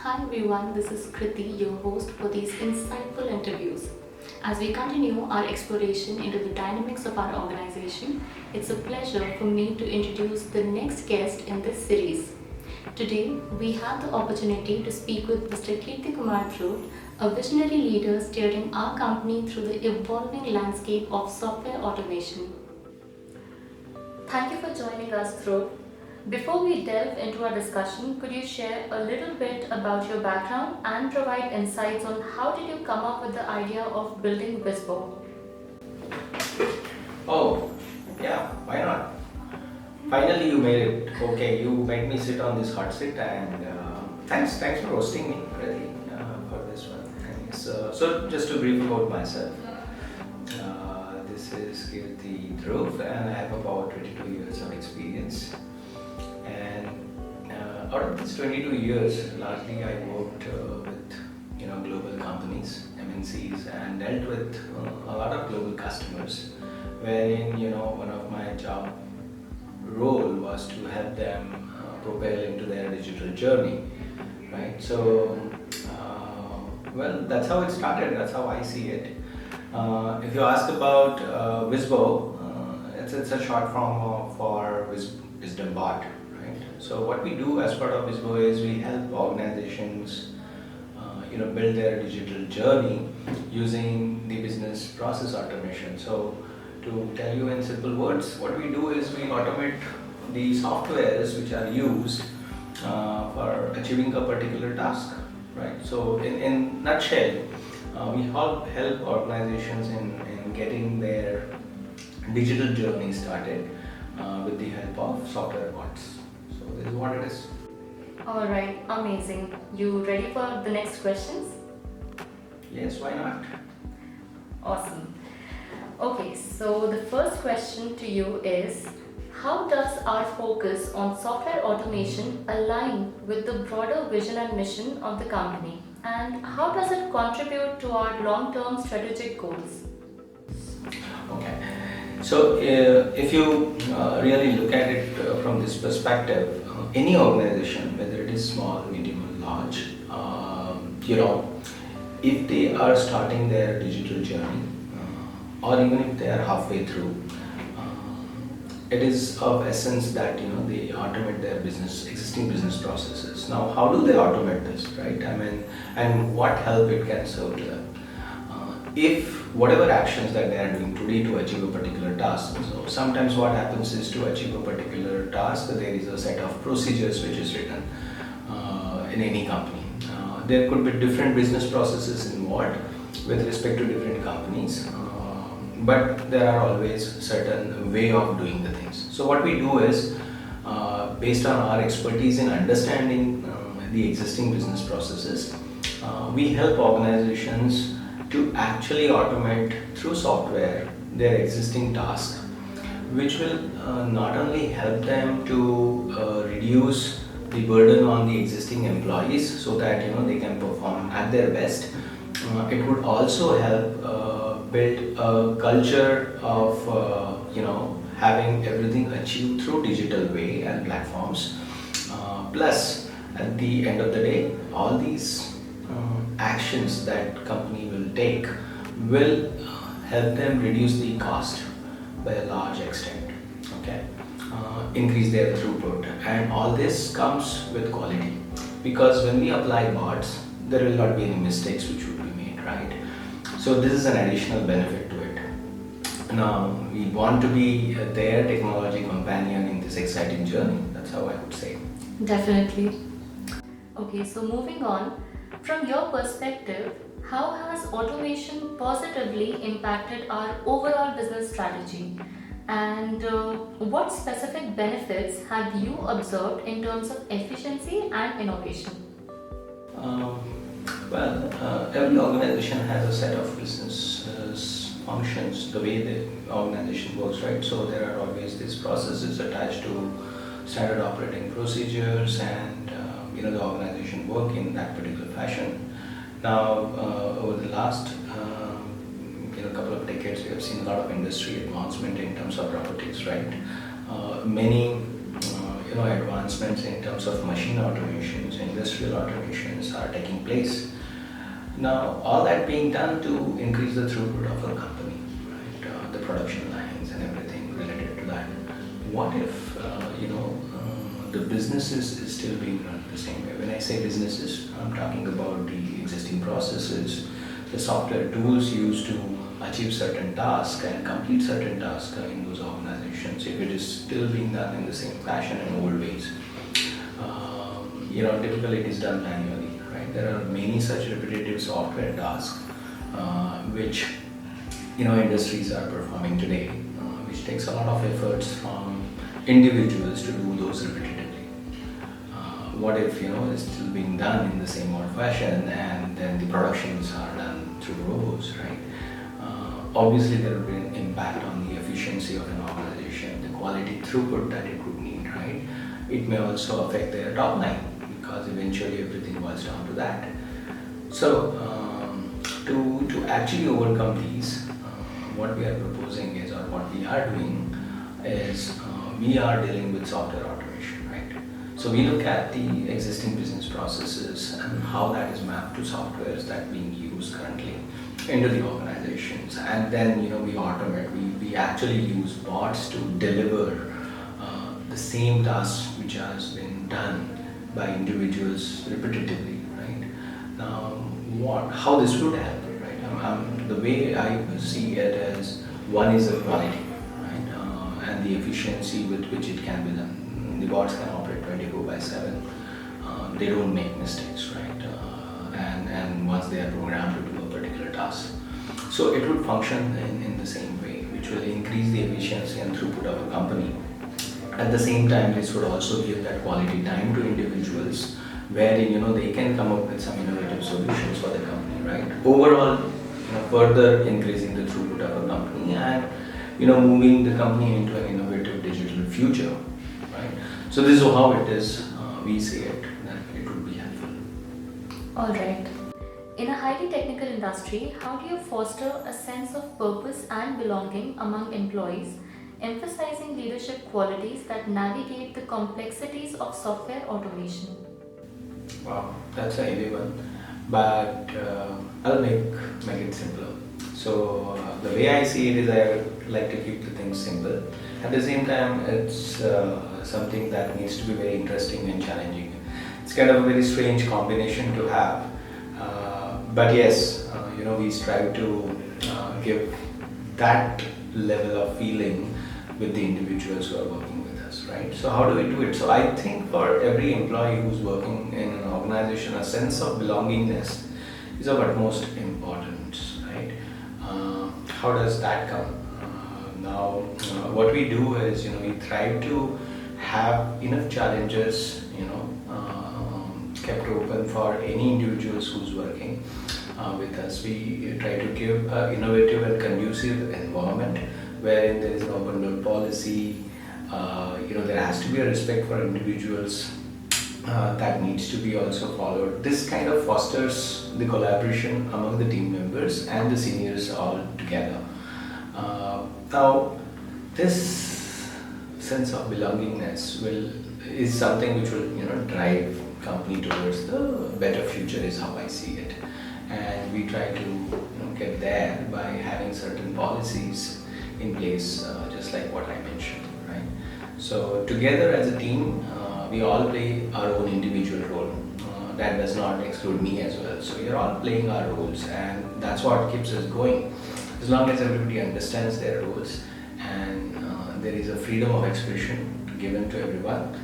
Hi everyone, this is Kriti, your host for these insightful interviews. As we continue our exploration into the dynamics of our organization, it's a pleasure for me to introduce the next guest in this series. Today, we have the opportunity to speak with Mr. Kirtikumar Dhruv, a visionary leader steering our company through the evolving landscape of software automation. Thank you for joining us, Dhruv. Before we delve into our discussion, could you share a little bit about your background and provide insights on how did you come up with the idea of building Wyzbo? Oh, yeah, why not? Finally, you made it. Okay, you made me sit on this hot seat, and thanks for hosting me, really, for this one. Thanks. So, just to brief about myself, this is Kirti Dhruv, and I have about 22 years of experience. And out of these 22 years, largely I worked with global companies, MNCs, and dealt with a lot of global customers, wherein one of my job role was to help them propel into their digital journey, right? So, well, that's how it started. That's how I see it. If you ask about Wyzbo, it's a short form for Wisdom Bot, right? So what we do as part of Wyzbo is we help organizations, build their digital journey using the business process automation. So to tell you in simple words, what we do is we automate the softwares which are used for achieving a particular task, right? So in nutshell, we help organizations in getting their digital journey started with the help of software bots. So this is what it is. Alright, amazing. You ready for the next questions? Yes, why not? Awesome. Okay, so the first question to you is, how does our focus on software automation align with the broader vision and mission of the company? And how does it contribute to our long-term strategic goals? Okay. So if you really look at it from this perspective, any organization, whether it is small, medium, or large, if they are starting their digital journey, or even if they are halfway through, it is of essence that they automate their existing business processes. Now, how do they automate this, right? I mean, and what help it can serve to them? If whatever actions that they are doing today to achieve a particular task, so sometimes what happens is to achieve a particular task, there is a set of procedures which is written in any company. There could be different business processes involved with respect to different companies. But there are always certain way of doing the things. So what we do is, based on our expertise in understanding the existing business processes, we help organizations to actually automate through software their existing tasks, which will not only help them to reduce the burden on the existing employees so that they can perform at their best. It would also help build a culture of having everything achieved through digital way and platforms. Plus, at the end of the day, all these actions that company will take will help them reduce the cost by a large extent. Okay, increase their throughput, and all this comes with quality, because when we apply bots, there will not be any mistakes which would be made, right? So this is an additional benefit to it. Now, we want to be their technology companion in this exciting journey. That's how I would say. Definitely. Okay, so moving on, from your perspective, how has automation positively impacted our overall business strategy? And what specific benefits have you observed in terms of efficiency and innovation? Every organization has a set of business functions, the way the organization works, right? So there are always these processes attached to standard operating procedures, and the organization work in that particular fashion. Now, over the last couple of decades, we have seen a lot of industry advancement in terms of robotics, right? Many advancements in terms of machine automations, industrial automations are taking place. Now, all that being done to increase the throughput of a company, right? The production lines and everything related to that. What if, the businesses is still being run the same way? When I say businesses, I'm talking about the existing processes, the software tools used to achieve certain tasks and complete certain tasks in those organizations. If it is still being done in the same fashion and old ways, typically it is done manually, right? There are many such repetitive software tasks which industries are performing today, which takes a lot of efforts from individuals to do those repetitively. What if it's still being done in the same old fashion, and then the productions are done through robots, right? Obviously, there will be an impact on the efficiency of an organization, the quality throughput that it would need, right? It may also affect their top line because eventually everything boils down to that. So, to actually overcome these, what we are proposing is, or what we are doing is, we are dealing with software automation, right? So we look at the existing business processes and how that is mapped to softwares that are being used currently into the organizations, and then we automate. We actually use bots to deliver the same tasks which has been done by individuals repetitively, right? Now, how this would help, right? The way I see it is, one is the quality, right, and the efficiency with which it can be done. The bots can operate 24/7. They don't make mistakes, right? And once they are programmed to do a particular task, so it would function in the same way, which will increase the efficiency and throughput of a company. At the same time, this would also give that quality time to individuals, wherein they can come up with some innovative solutions for the company, right? Overall, further increasing the throughput of a company and moving the company into an innovative digital future, right? So this is how it is. We see it that it would be helpful. All right. In a highly technical industry, how do you foster a sense of purpose and belonging among employees, emphasizing leadership qualities that navigate the complexities of software automation? Wow, that's a heavy one, but I'll make it simpler. So the way I see it is, I like to keep the things simple. At the same time, it's something that needs to be very interesting and challenging. It's kind of a very strange combination to have, but yes, we strive to give that level of feeling with the individuals who are working with us, right? So how do we do it? So I think for every employee who's working in an organization, a sense of belongingness is of utmost importance, right? How does that come? What we do is, we try to have enough challenges, kept open for any individuals who's working with us. We try to give an innovative and conducive environment wherein there is an open door policy. There has to be a respect for individuals that needs to be also followed. This kind of fosters the collaboration among the team members and the seniors all together. Now, this sense of belongingness is something which will drive company towards the better future, is how I see it. And we try to get there by having certain policies in place, just like what I mentioned, right? So together as a team, we all play our own individual role. That does not exclude me as well. So we are all playing our roles, and that's what keeps us going. As long as everybody understands their roles and there is a freedom of expression given to everyone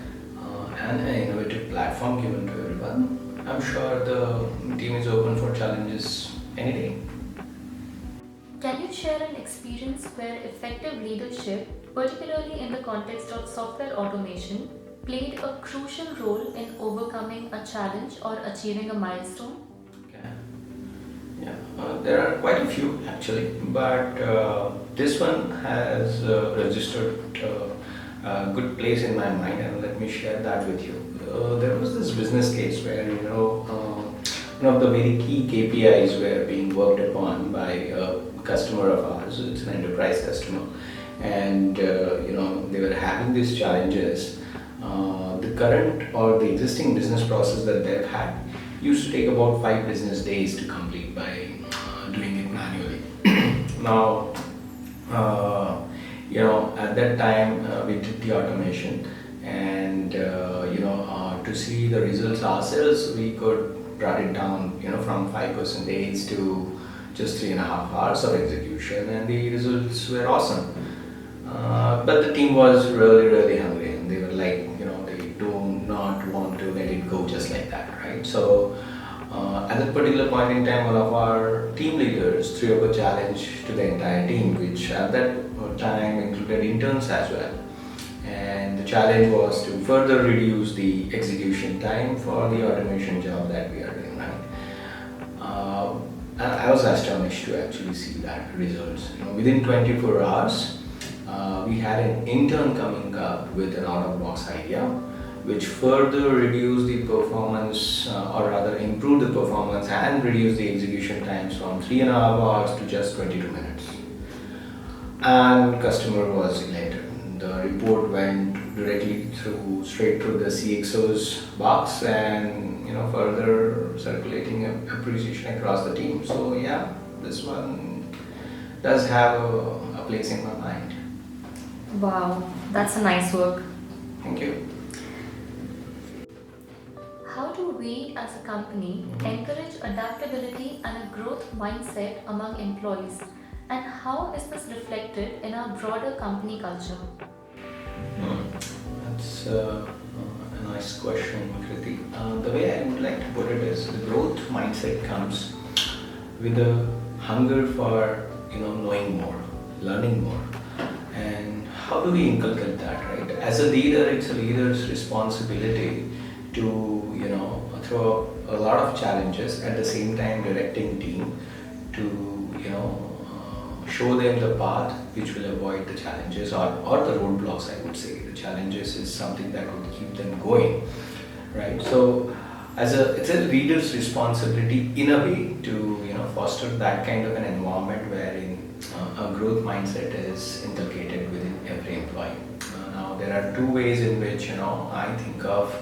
and an innovative platform given to everyone, I'm sure the team is open for challenges any day. Can you share an experience where effective leadership, particularly in the context of software automation, played a crucial role in overcoming a challenge or achieving a milestone? Okay. Yeah, there are quite a few actually, but this one has registered a good place in my mind, and let me share that with you. There was this business case where one of the very key KPIs were being worked upon by a customer of ours. It's an enterprise customer, and they were having these challenges The current or the existing business process that they've had used to take about 5 business days to complete by doing it manually. Now, at that time we did the automation, and to see the results ourselves, we could brought it down, from 5% days to just 3.5 hours of execution, and the results were awesome. But the team was really, really hungry, and they were like, they do not want to let it go just like that, right? So, at that particular point in time, one of our team leaders threw up a challenge to the entire team, which at that time included interns as well. And the challenge was to further reduce the execution time for the automation job that we are doing, right? And I was astonished to actually see that results. Within 24 hours, we had an intern coming up with an out-of-box idea, which further reduced the performance, or rather improved the performance and reduced the execution times from 3.5 hours to just 22 minutes. And customer was elated. The report went straight through the CXO's box, and further circulating appreciation across the team. So yeah, this one does have a place in my mind. Wow, that's a nice work. Thank you. How do we as a company encourage adaptability and a growth mindset among employees? And how is this reflected in our broader company culture? That's a nice question, Kriti. The way I would like to put it is, the growth mindset comes with a hunger for knowing more, learning more. And how do we inculcate that, right? As a leader, it's a leader's responsibility to throw a lot of challenges, at the same time directing team to show them the path which will avoid the challenges, or the roadblocks, I would say. The challenges is something that would keep them going, right? So it's a leader's responsibility in a way to foster that kind of an environment wherein a growth mindset is inculcated within every employee. Now there are two ways in which I think of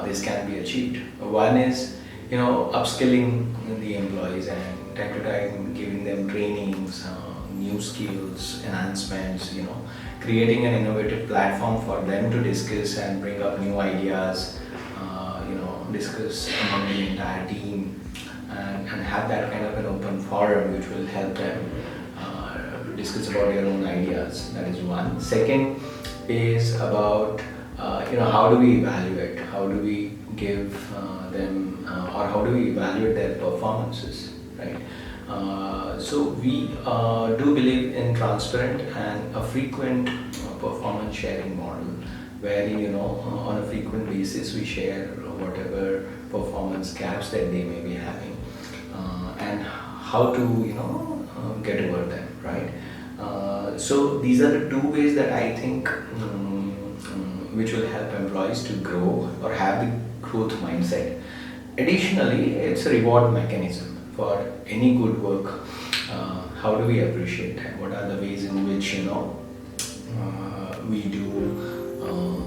this can be achieved. One is upskilling the employees, and time to time giving them trainings, new skills, enhancements, creating an innovative platform for them to discuss and bring up new ideas, discuss among the entire team, and have that kind of an open forum which will help them discuss about their own ideas. That is one. Second is about how do we evaluate, how do we give them, or how do we evaluate their performances, right? So we do believe in transparent and a frequent performance sharing model, wherein on a frequent basis we share whatever performance gaps that they may be having, and how to get over them, right? So these are the two ways that I think which will help employees to grow or have the growth mindset. Additionally, it's a reward mechanism for any good work. How do we appreciate them? What are the ways in which we do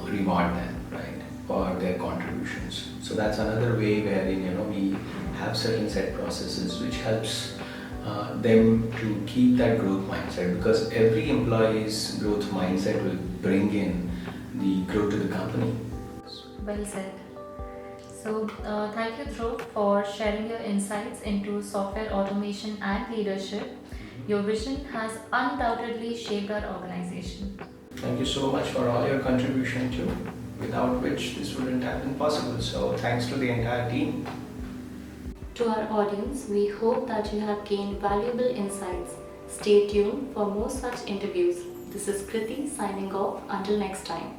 reward them, right, for their contributions? So that's another way wherein we have certain set processes which helps them to keep that growth mindset, because every employee's growth mindset will bring in the growth to the company. Well said. So, thank you, Dhruv, for sharing your insights into software automation and leadership. Your vision has undoubtedly shaped our organization. Thank you so much for all your contribution too, without which this wouldn't have been possible. So thanks to the entire team. To our audience, we hope that you have gained valuable insights. Stay tuned for more such interviews. This is Kriti signing off. Until next time.